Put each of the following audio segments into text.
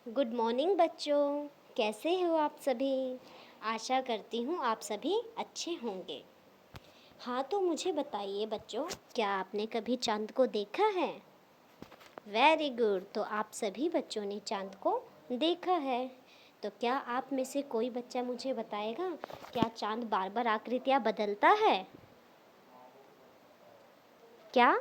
Good morning बच्चों। कैसे हो आप सभी? आशा करती हूँ आप सभी अच्छे होंगे। हाँ, तो मुझे बताइए बच्चों, क्या आपने कभी चाँद को देखा है? Very good. तो आप सभी बच्चों ने चाँद को देखा है। तो क्या आप में से कोई बच्चा मुझे बताएगा, क्या चाँद बार बार आकृतियाँ बदलता है? क्या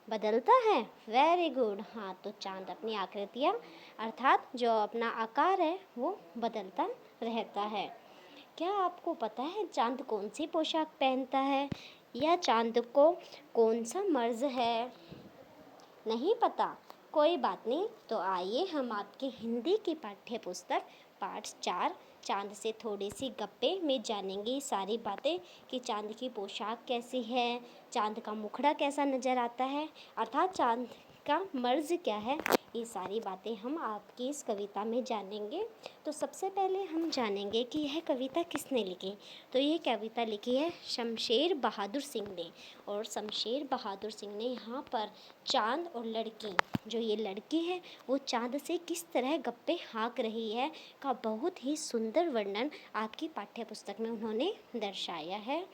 बदलता है? Very good. हाँ, तो चाँद अपनी आकृतियाँ अर्थात जो अपना आकार है वो बदलता रहता है। क्या आपको पता है चाँद कौन सी पोशाक पहनता है, या चाँद को कौन सा मर्ज़ है? नहीं पता? कोई बात नहीं। तो आइए हम आपकी हिंदी की पाठ्य पुस्तक पाठ 4 चाँद से थोड़ी सी गप्पे में जानेंगे सारी बातें कि चाँद की पोशाक कैसी है, चाँद का मुखड़ा कैसा नज़र आता है, अर्थात चाँद का मर्ज़ क्या है। ये सारी बातें हम आपकी इस कविता में जानेंगे। तो सबसे पहले हम जानेंगे कि यह कविता किसने लिखी। तो ये कविता लिखी है शमशेर बहादुर सिंह ने। और शमशेर बहादुर सिंह ने यहाँ पर चाँद और लड़की, जो ये लड़की है वो चाँद से किस तरह गप्पे हाँक रही है का बहुत ही सुंदर वर्णन आपकी पाठ्य पुस्तक में उन्होंने दर्शाया है।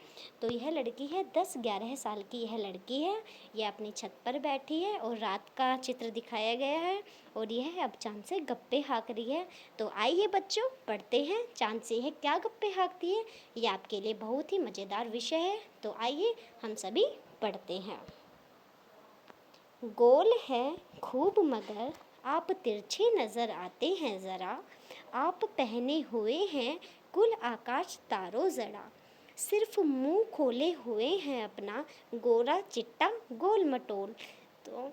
तो यह लड़की है 10-11 साल की यह लड़की है। यह अपनी छत पर बैठी है और रात का चित्र दिखाया गया है, और यह अब चाँद से गप्पे हाँक रही है। तो आइए बच्चों, पढ़ते हैं चाँद से यह क्या गप्पे हाँकती है। ये आपके लिए बहुत ही मज़ेदार विषय है। तो आइए हम सभी पढ़ते हैं। गोल है खूब मगर आप तिरछे नज़र आते हैं ज़रा, आप पहने हुए हैं कुल आकाश तारों जड़ा, सिर्फ मुंह खोले हुए हैं अपना गोरा चिट्टा गोल मटोल। तो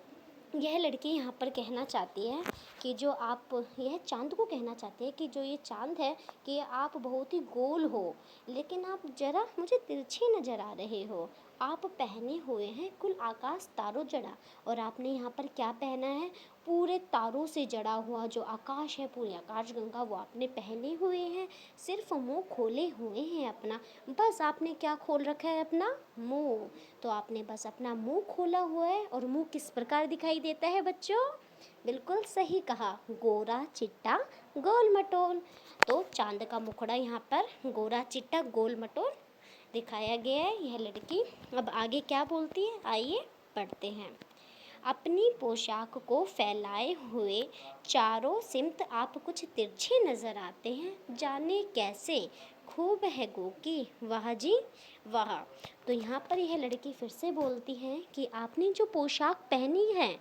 यह लड़की यहाँ पर कहना चाहती है कि जो आप, यह चाँद को कहना चाहती है कि जो ये चाँद है कि आप बहुत ही गोल हो, लेकिन आप ज़रा मुझे तिरछे नज़र आ रहे हो। आप पहने हुए हैं कुल आकाश तारों जड़ा, और आपने यहाँ पर क्या पहना है? पूरे तारों से जड़ा हुआ जो आकाश है, पूरी आकाश गंगा वो आपने पहने हुए हैं। सिर्फ मुंह खोले हुए हैं अपना, बस आपने क्या खोल रखा है? अपना मुंह। तो आपने बस अपना मुंह खोला हुआ है, और मुंह किस प्रकार दिखाई देता है बच्चों? बिल्कुल सही कहा, गोरा चिट्टा गोल मटोल। तो चांद का मुखड़ा यहाँ पर गोरा चिट्टा गोल मटोल दिखाया गया है। यह लड़की अब आगे क्या बोलती है, आइए पढ़ते हैं। अपनी पोशाक को फैलाए हुए चारों सिमत आप कुछ तिरछे नजर आते हैं, जाने कैसे खूब है गो की वाह जी वाह। तो यहाँ पर यह लड़की फिर से बोलती है कि आपने जो पोशाक पहनी है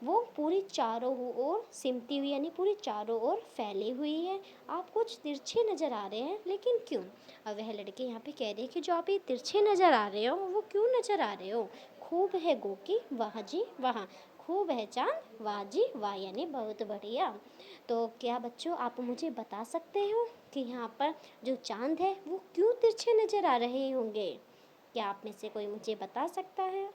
वो पूरी चारों ओर सिमटी हुई, यानी पूरी चारों ओर फैली हुई है। आप कुछ तिरछे नज़र आ रहे हैं, लेकिन क्यों? अब वह लड़के यहाँ पे कह रहे हैं कि जो आप ये तिरछे नज़र आ रहे हो वो क्यों नज़र आ रहे हो? खूब है गो की वाह जी वाह, खूब है चाँद वाह जी वाह, यानी बहुत बढ़िया। तो क्या बच्चों आप मुझे बता सकते हो कि यहाँ पर जो चाँद है वो क्यों तिरछे नज़र आ रहे होंगे? क्या आप में से कोई मुझे बता सकता है?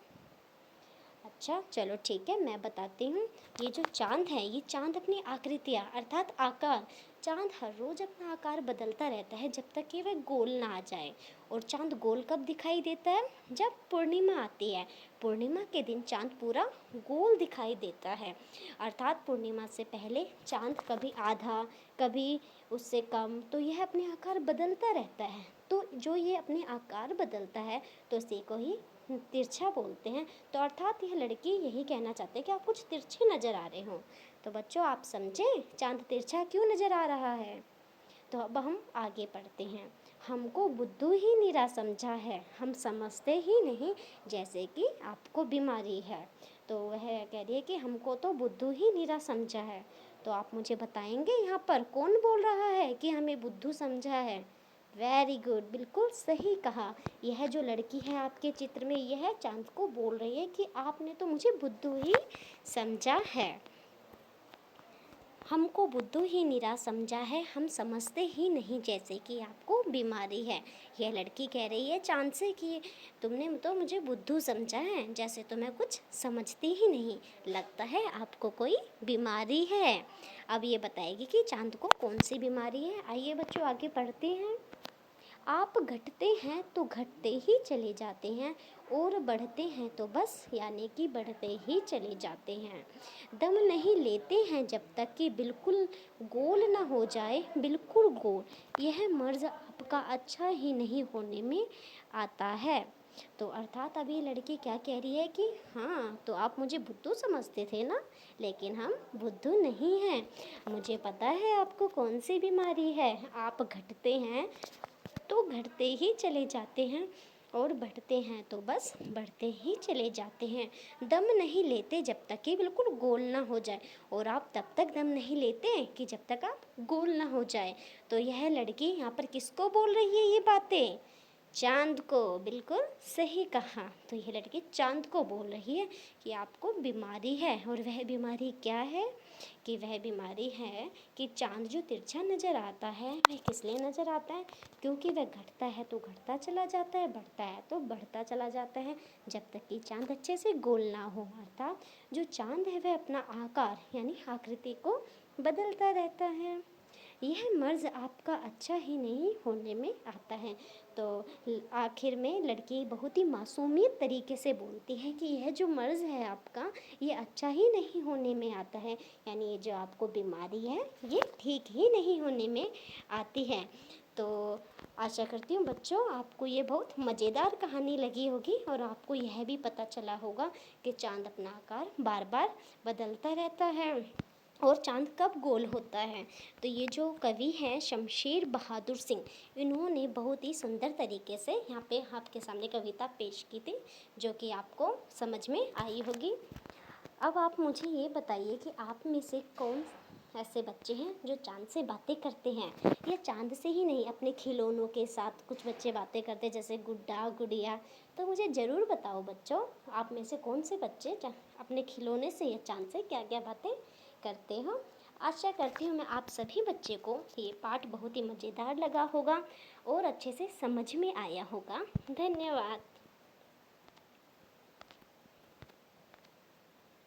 अच्छा चलो ठीक है, मैं बताती हूँ। ये जो चाँद है, ये चाँद अपनी आकृतियाँ अर्थात आकार, चाँद हर रोज़ अपना आकार बदलता रहता है जब तक कि वह गोल ना आ जाए। और चाँद गोल कब दिखाई देता है? जब पूर्णिमा आती है। पूर्णिमा के दिन चाँद पूरा गोल दिखाई देता है, अर्थात पूर्णिमा से पहले चाँद कभी आधा, कभी उससे कम, तो यह अपने आकार बदलता रहता है। तो जो ये अपने आकार बदलता है तो इसी को ही तिरछा बोलते हैं। तो अर्थात यह लड़की यही कहना चाहते हैं कि आप कुछ तिरछे नज़र आ रहे हो। तो बच्चों आप समझे चाँद तिरछा क्यों नज़र आ रहा है? तो अब हम आगे पढ़ते हैं। हमको बुद्धू ही निरा समझा है, हम समझते ही नहीं जैसे कि आपको बीमारी है। तो वह कह रही है कि हमको तो बुद्धू ही निरा समझा है। तो आप मुझे बताएंगे यहाँ पर कौन बोल रहा है कि हमें बुद्धू समझा है? वेरी गुड, बिल्कुल सही कहा। यह जो लड़की है आपके चित्र में, यह चाँद को बोल रही है कि आपने तो मुझे बुद्धू ही समझा है। हमको बुद्धू ही निरा समझा है, हम समझते ही नहीं जैसे कि आपको बीमारी है। यह लड़की कह रही है चाँद से कि तुमने तो मुझे बुद्धू समझा है, जैसे तो मैं कुछ समझती ही नहीं, लगता है आपको कोई बीमारी है। अब ये बताएगी कि चाँद को कौन सी बीमारी है। आइए बच्चों आगे पढ़ते हैं। आप घटते हैं तो घटते ही चले जाते हैं, और बढ़ते हैं तो बस यानी कि बढ़ते ही चले जाते हैं। दम नहीं लेते हैं जब तक कि बिल्कुल गोल ना हो जाए, बिल्कुल गोल। यह मर्ज़ आपका अच्छा ही नहीं होने में आता है। तो अर्थात अब ये लड़की क्या कह रही है कि हाँ, तो आप मुझे बुद्धू समझते थे ना, लेकिन हम बुद्धू नहीं हैं। मुझे पता है आपको कौन सी बीमारी है। आप घटते हैं तो घटते ही चले जाते हैं और बढ़ते हैं तो बस बढ़ते ही चले जाते हैं। दम नहीं लेते जब तक कि बिल्कुल गोल ना हो जाए, और आप तब तक दम नहीं लेते कि जब तक आप गोल ना हो जाए। तो यह लड़की यहाँ पर किसको बोल रही है ये बातें? चाँद को। बिल्कुल सही कहा। तो यह लड़की चाँद को बोल रही है कि आपको बीमारी है। और वह बीमारी क्या है? कि वह बीमारी है कि चाँद जो तिरछा नज़र आता है, वह किस लिए नज़र आता है? क्योंकि वह घटता है तो घटता चला जाता है, बढ़ता है तो बढ़ता चला जाता है, जब तक कि चाँद अच्छे से गोल ना हो। अर्थात जो चाँद है वह अपना आकार यानी आकृति को बदलता रहता है। यह मर्ज़ आपका अच्छा ही नहीं होने में आता है। तो आखिर में लड़की बहुत ही मासूमियत तरीके से बोलती है कि यह जो मर्ज़ है आपका, ये अच्छा ही नहीं होने में आता है, यानी ये जो आपको बीमारी है ये ठीक ही नहीं होने में आती है। तो आशा करती हूँ बच्चों आपको ये बहुत मज़ेदार कहानी लगी होगी, और आपको यह भी पता चला होगा कि चाँद अपना आकार बार बार बदलता रहता है और चाँद कब गोल होता है। तो ये जो कवि हैं शमशेर बहादुर सिंह, इन्होंने बहुत ही सुंदर तरीके से यहाँ पे आपके सामने कविता पेश की थी, जो कि आपको समझ में आई होगी। अब आप मुझे ये बताइए कि आप में से कौन ऐसे बच्चे हैं जो चाँद से बातें करते हैं, या चाँद से ही नहीं अपने खिलौनों के साथ कुछ बच्चे बातें करते हैं जैसे गुड्डा गुड़िया। तो मुझे ज़रूर बताओ बच्चों, आप में से कौन से बच्चे अपने खिलौने से या चाँद से क्या क्या बातें करते हो। आशा करती हूँ मैं आप सभी बच्चे को ये पाठ बहुत ही मज़ेदार लगा होगा और अच्छे से समझ में आया होगा। धन्यवाद।